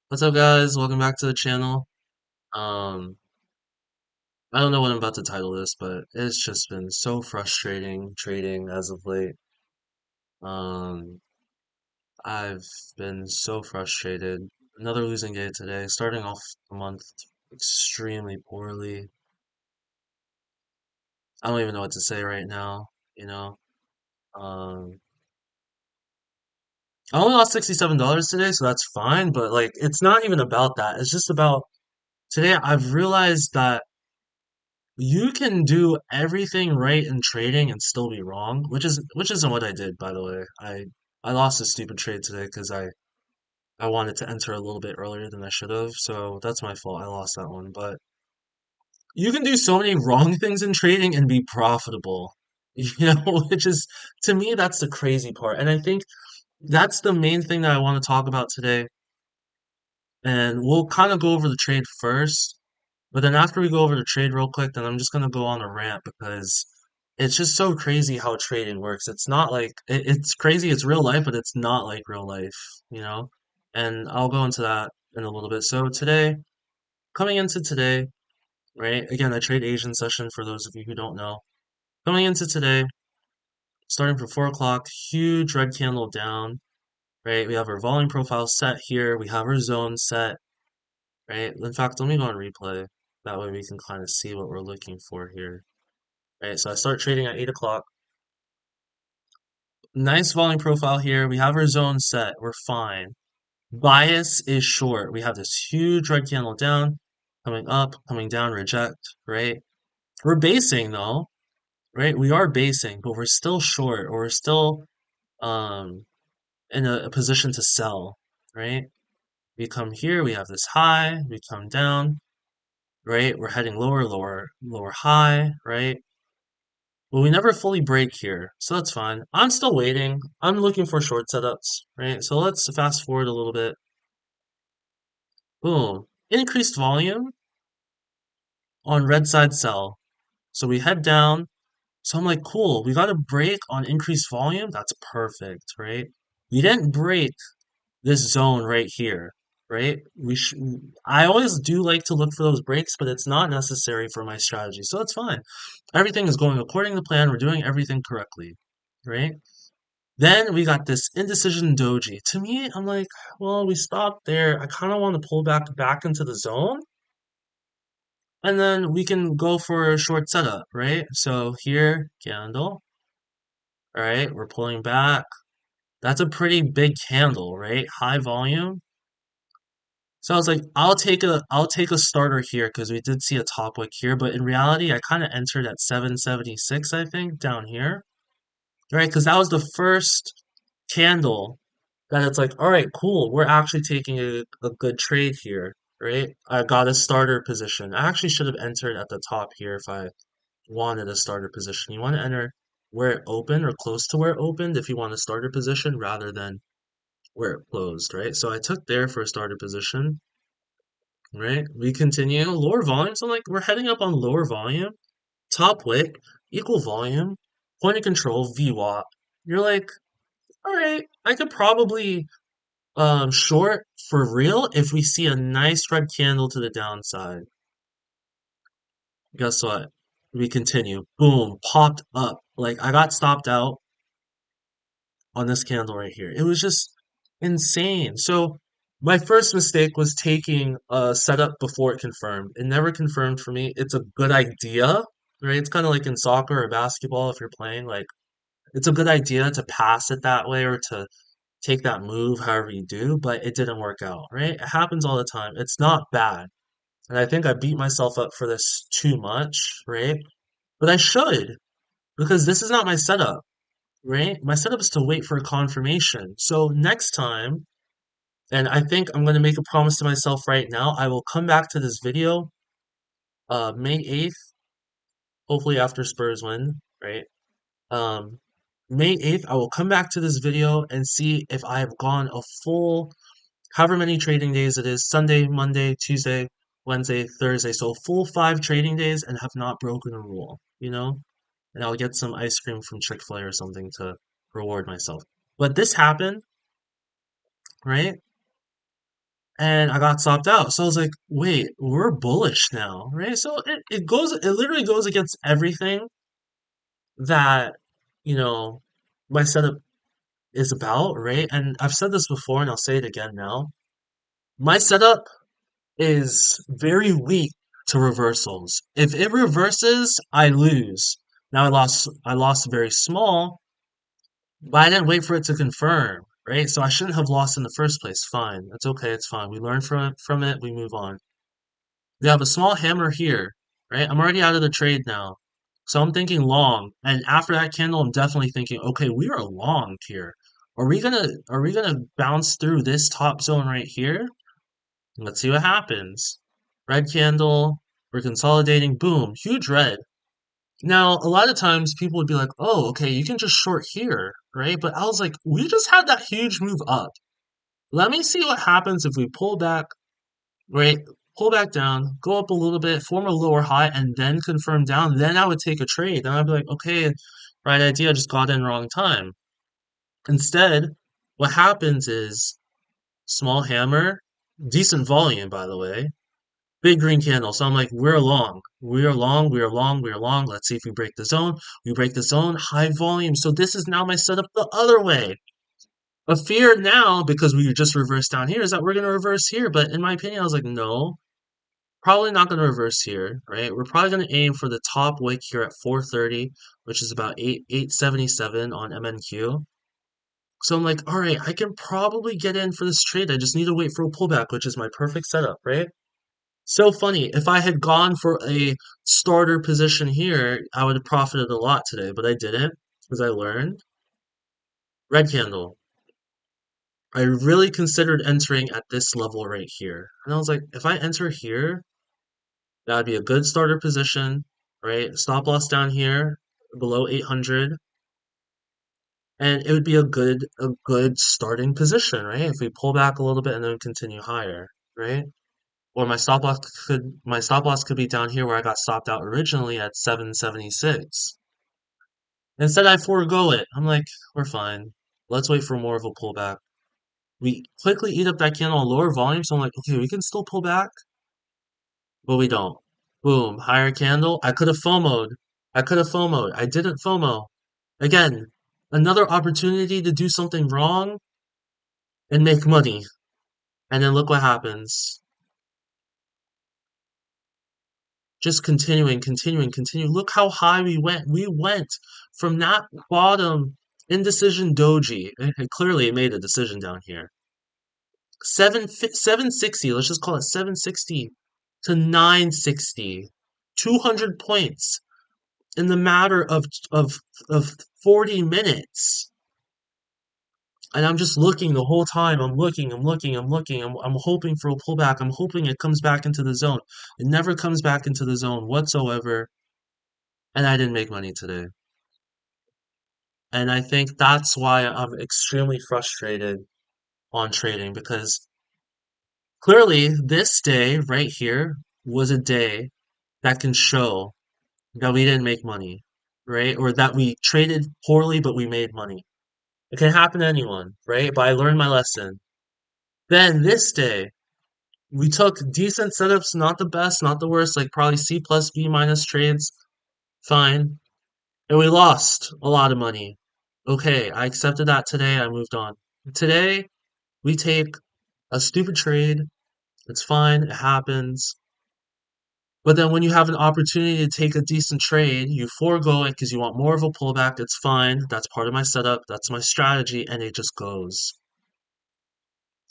What's up, guys? Welcome back to the channel. Um, I don't know what I'm about to title this, but it's just been so frustrating trading as of late. Um, I've been so frustrated. Another losing day today, starting off the month extremely poorly. I don't even know what to say right now, you know. Um, I only lost $67 today, so that's fine, but like it's not even about that. It's just about today I've realized that you can do everything right in trading and still be wrong, which isn't what I did, by the way. I lost a stupid trade today because I wanted to enter a little bit earlier than I should have, so that's my fault. I lost that one. But you can do so many wrong things in trading and be profitable. You know, which is to me that's the crazy part. And I think that's the main thing that I want to talk about today. And we'll kind of go over the trade first. But then after we go over the trade real quick, then I'm just gonna go on a rant because it's just so crazy how trading works. It's not like it's crazy, it's real life, but it's not like real life, you know? And I'll go into that in a little bit. So today, coming into today, right? Again, I trade Asian session for those of you who don't know. Coming into today, starting from 4 o'clock, huge red candle down, right? We have our volume profile set here, we have our zone set, right? In fact, let me go on replay. That way we can kind of see what we're looking for here. Right, so I start trading at 8 o'clock. Nice volume profile here. We have our zone set. We're fine. Bias is short. We have this huge red candle down, coming up, coming down, reject, right? We're basing though, right? We are basing, but we're still short, or we're still um in a position to sell, right? We come here, we have this high, we come down, right? We're heading lower, lower, lower high, right? Well, we never fully break here, so that's fine. I'm still waiting. I'm looking for short setups, right? So let's fast forward a little bit. Boom. Increased volume on red side sell. So we head down. So I'm like, cool, we got a break on increased volume. That's perfect, right? We didn't break this zone right here, right? I always do like to look for those breaks, but it's not necessary for my strategy. So it's fine. Everything is going according to plan. We're doing everything correctly, right? Then we got this indecision doji. To me, I'm like, well, we stopped there. I kind of want to pull back into the zone, and then we can go for a short setup, right? So here, candle. All right, we're pulling back. That's a pretty big candle, right? High volume. So I was like, I'll take a starter here because we did see a top wick here, but in reality, I kind of entered at 776, I think, down here, right? Because that was the first candle that it's like, all right, cool, we're actually taking a good trade here, right? I got a starter position. I actually should have entered at the top here if I wanted a starter position. You want to enter where it opened or close to where it opened if you want a starter position rather than where it closed, right? So I took there for a starter position, right? We continue lower volume. So like we're heading up on lower volume, top wick, equal volume, point of control, VWAP. You're like, all right, I could probably short for real if we see a nice red candle to the downside. Guess what? We continue. Boom, popped up. Like I got stopped out on this candle right here. It was just insane. So my first mistake was taking a setup before it confirmed. It never confirmed for me. It's a good idea, right? It's kind of like in soccer or basketball if you're playing, like it's a good idea to pass it that way or to take that move however you do, but it didn't work out, right? It happens all the time. It's not bad. And I think I beat myself up for this too much, right? But I should, because this is not my setup, right? My setup is to wait for a confirmation. So next time, and I think I'm going to make a promise to myself right now, I will come back to this video May 8th, hopefully after Spurs win, right? Um, May 8th, I will come back to this video and see if I have gone a full however many trading days it is, Sunday, Monday, Tuesday, Wednesday, Thursday, so full 5 trading days and have not broken a rule, you know? And I'll get some ice cream from Chick-fil-A or something to reward myself. But this happened, right? and I got stopped out. So I was like, wait, we're bullish now, right? So it literally goes against everything that, you know, my setup is about, right? And I've said this before and I'll say it again now. My setup is very weak to reversals. If it reverses, I lose. Now I lost very small, but I didn't wait for it to confirm, right? So I shouldn't have lost in the first place. Fine. It's okay, it's fine. We learn from it, we move on. We have a small hammer here, right? I'm already out of the trade now. So I'm thinking long. And after that candle, I'm definitely thinking, okay, we are long here. Are we gonna bounce through this top zone right here? Let's see what happens. Red candle, we're consolidating, boom, huge red. Now, a lot of times people would be like, oh, okay, you can just short here, right? But I was like, we just had that huge move up. Let me see what happens if we pull back, right? Pull back down, go up a little bit, form a lower high, and then confirm down. Then I would take a trade. Then I'd be like, okay, right idea, just got in wrong time. Instead, what happens is small hammer, decent volume, by the way, big green candle. So I'm like, we're long. We are long. We are long. We are long. Let's see if we break the zone. We break the zone. High volume. So this is now my setup the other way. A fear now, because we just reversed down here, is that we're going to reverse here. But in my opinion, I was like, no, probably not going to reverse here, right? We're probably going to aim for the top wick here at 430, which is about 877 on MNQ. So I'm like, all right, I can probably get in for this trade. I just need to wait for a pullback, which is my perfect setup, right? So funny. If I had gone for a starter position here, I would have profited a lot today, but I didn't because I learned. Red candle. I really considered entering at this level right here. And I was like, if I enter here, that would be a good starter position, right? Stop loss down here below 800, and it would be a good starting position, right? If we pull back a little bit and then continue higher, right? Or my stop loss could be down here where I got stopped out originally at 776. Instead, I forego it. I'm like, we're fine. Let's wait for more of a pullback. We quickly eat up that candle on lower volume, so I'm like, okay, we can still pull back, but we don't. Boom, higher candle. I could have FOMO'd. I could have FOMO'd. I didn't FOMO. Again, another opportunity to do something wrong and make money. And then look what happens. Just continuing, continuing, continuing. Look how high we went. We went from that bottom indecision doji. Clearly, it made a decision down here. 760. Let's just call it 760 to 960. 200 points in the matter of 40 minutes. And I'm just looking the whole time. I'm looking, I'm looking, I'm looking. I'm hoping for a pullback. I'm hoping it comes back into the zone. It never comes back into the zone whatsoever. And I didn't make money today. And I think that's why I'm extremely frustrated on trading because clearly this day right here was a day that can show that we didn't make money, right? Or that we traded poorly, but we made money. It can happen to anyone, right? But I learned my lesson. Then this day, we took decent setups, not the best, not the worst, like probably C plus B minus trades, fine. And we lost a lot of money. Okay, I accepted that today. I moved on. Today, we take a stupid trade. It's fine. It happens. But then when you have an opportunity to take a decent trade, you forego it because you want more of a pullback. It's fine. That's part of my setup. That's my strategy. And it just goes.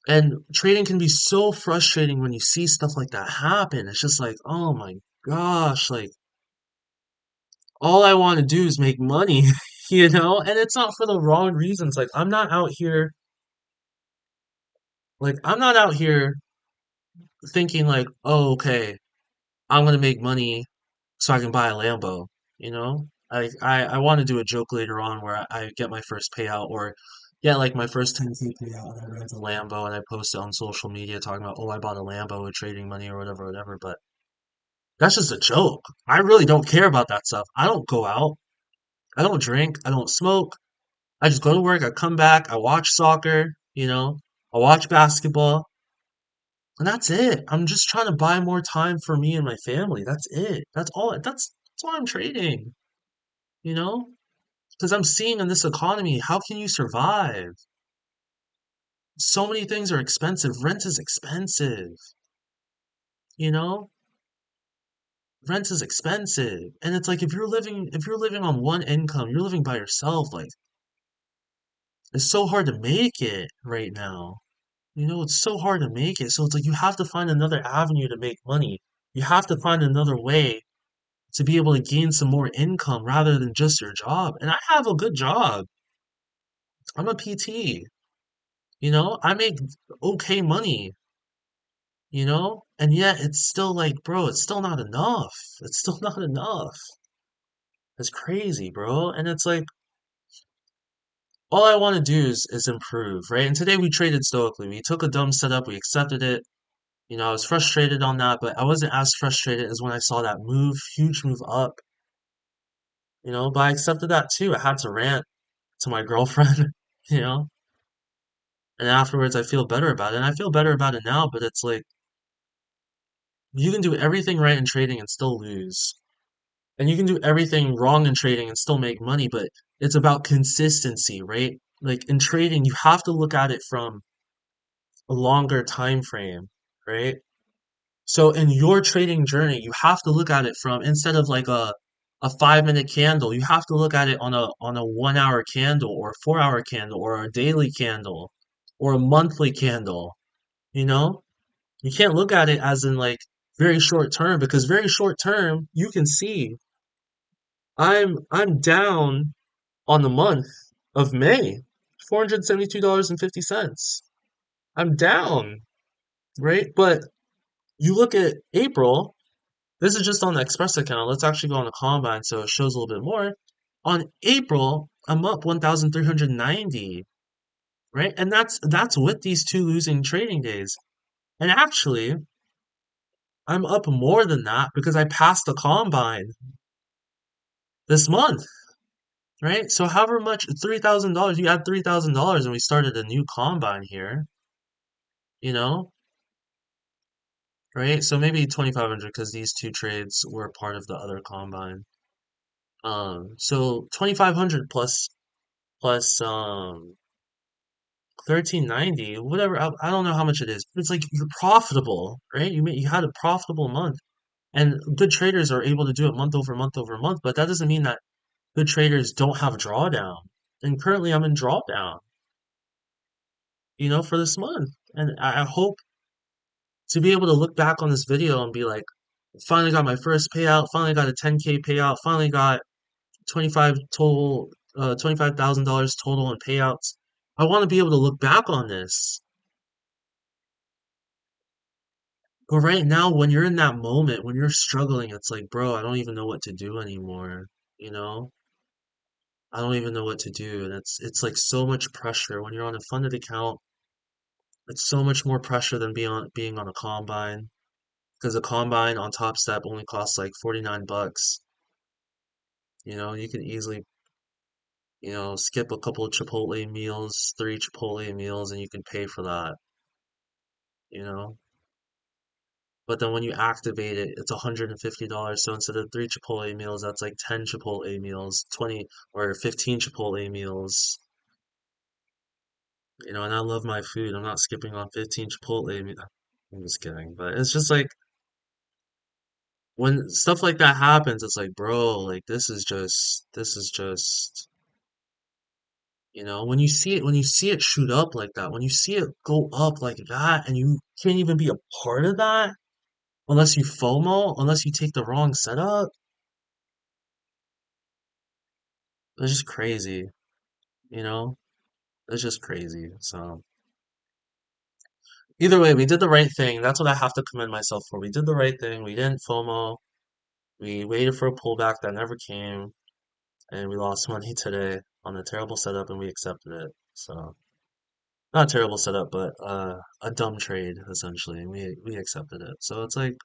And trading can be so frustrating when you see stuff like that happen. It's just like, oh my gosh, like all I want to do is make money, And it's not for the wrong reasons. I'm not out here thinking like, oh, okay, I'm gonna make money so I can buy a Lambo, you know? I want to do a joke later on where I get my first payout or get like my first 10K payout and I rent a Lambo and I post it on social media talking about, oh, I bought a Lambo with trading money or whatever, whatever. But that's just a joke. I really don't care about that stuff. I don't go out. I don't drink. I don't smoke. I just go to work. I come back. I watch soccer, I watch basketball. And that's it. I'm just trying to buy more time for me and my family. That's it. That's all I'm trading, you know? Because I'm seeing in this economy, how can you survive? So many things are expensive. Rent is expensive, you know? Rent is expensive. And it's like if you're living on one income, you're living by yourself, like it's so hard to make it right now. You know, it's so hard to make it. So it's like you have to find another avenue to make money. You have to find another way to be able to gain some more income rather than just your job. And I have a good job. I'm a PT, you know, I make okay money, you know, and yet it's still like, bro, it's still not enough. It's still not enough. It's crazy, bro. And it's like, all I want to do is improve, right? And today we traded stoically. We took a dumb setup, we accepted it. You know, I was frustrated on that, but I wasn't as frustrated as when I saw that move, huge move up, you know, but I accepted that too. I had to rant to my girlfriend, you know, and afterwards I feel better about it. And I feel better about it now, but it's like you can do everything right in trading and still lose. And you can do everything wrong in trading and still make money, but it's about consistency, right? Like in trading, you have to look at it from a longer time frame, right? So in your trading journey, you have to look at it from instead of like a 5 minute candle, you have to look at it on a 1 hour candle or a 4 hour candle or a daily candle or a monthly candle, you know? You can't look at it as in like very short term because very short term, you can see I'm down on the month of May, $472.50. I'm down, right? But you look at April. This is just on the Express account. Let's actually go on the Combine so it shows a little bit more. On April, I'm up 1,390, right? And that's with these two losing trading days. And actually, I'm up more than that because I passed the Combine this month, right? So however much, $3,000, you add $3,000 and we started a new Combine here, you know, right? So maybe 2,500 because these two trades were part of the other Combine. So 2,500 plus 1390, whatever. I don't know how much it is, but it's like you're profitable, right? You had a profitable month, and good traders are able to do it month over month over month. But that doesn't mean that good traders don't have drawdown. And currently, I'm in drawdown, you know, for this month, and I hope to be able to look back on this video and be like, finally got my first payout, finally got a 10K payout, finally got 25,000 dollars total in payouts. I want to be able to look back on this. But right now, when you're in that moment, when you're struggling, it's like, bro, I don't even know what to do anymore. You know, I don't even know what to do, and it's like so much pressure when you're on a funded account. It's so much more pressure than being on a combine because a combine on Topstep only costs like 49 bucks. You know, you can easily, you know, skip a couple of Chipotle meals, 3 Chipotle meals, and you can pay for that. You know. But then when you activate it, it's $150. So instead of 3 Chipotle meals, that's like 10 Chipotle meals, 20 or 15 Chipotle meals. You know, and I love my food. I'm not skipping on 15 Chipotle meals. I'm just kidding. But it's just like when stuff like that happens, it's like, bro, like this is just, you know, when you see it shoot up like that, when you see it go up like that, and you can't even be a part of that unless you FOMO, unless you take the wrong setup, it's just crazy. You know, it's just crazy. So either way, we did the right thing. That's what I have to commend myself for. We did the right thing. We didn't FOMO. We waited for a pullback that never came, and we lost money today on a terrible setup, and we accepted it. So not a terrible setup, but a dumb trade essentially. And we accepted it. So it's like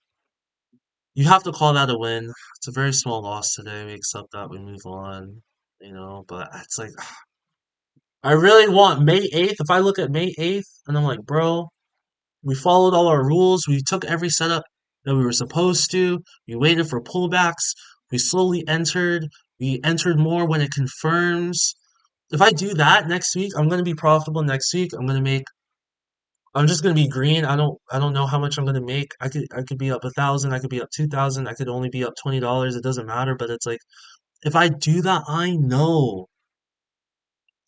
you have to call that a win. It's a very small loss today. We accept that. We move on. You know, but it's like I really want May 8th. If I look at May 8th and I'm like, bro. We followed all our rules. We took every setup that we were supposed to. We waited for pullbacks. We slowly entered. We entered more when it confirms. If I do that next week, I'm gonna be profitable next week. I'm just gonna be green. I don't know how much I'm gonna make. I could be up 1,000, I could be up 2,000, I could only be up $20. It doesn't matter. But it's like if I do that, I know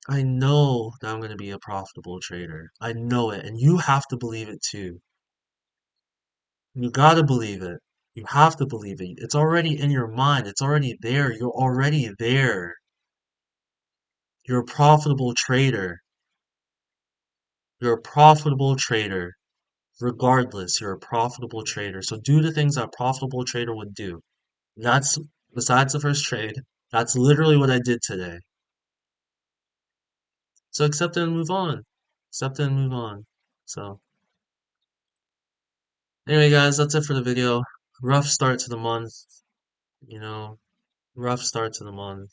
that I'm gonna be a profitable trader. I know it, and you have to believe it too. You gotta believe it. You have to believe it. It's already in your mind. It's already there. You're already there. You're a profitable trader. You're a profitable trader. Regardless, you're a profitable trader. So do the things that a profitable trader would do. That's besides the first trade. That's literally what I did today. So accept it and move on. Accept it and move on. So anyway, guys, that's it for the video. Rough start to the month. You know, rough start to the month.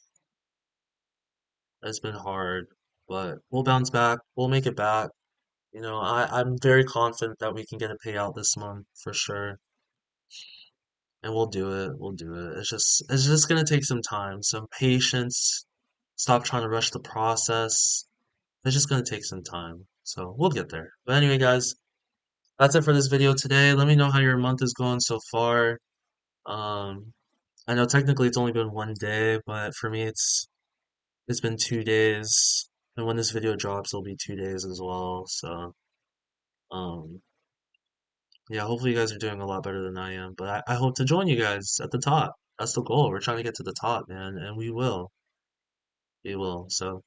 It's been hard, but we'll bounce back. We'll make it back. I'm very confident that we can get a payout this month for sure. And we'll do it. We'll do it. It's just gonna take some time, some patience. Stop trying to rush the process. It's just gonna take some time. So we'll get there. But anyway, guys, that's it for this video today. Let me know how your month is going so far. Um, I know technically it's only been 1 day, but for me it's been 2 days. And when this video drops, it'll be 2 days as well. So um yeah, hopefully you guys are doing a lot better than I am. But I hope to join you guys at the top. That's the goal. We're trying to get to the top, man, and we will. We will. So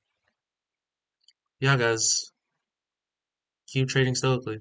yeah, guys, keep trading stoically.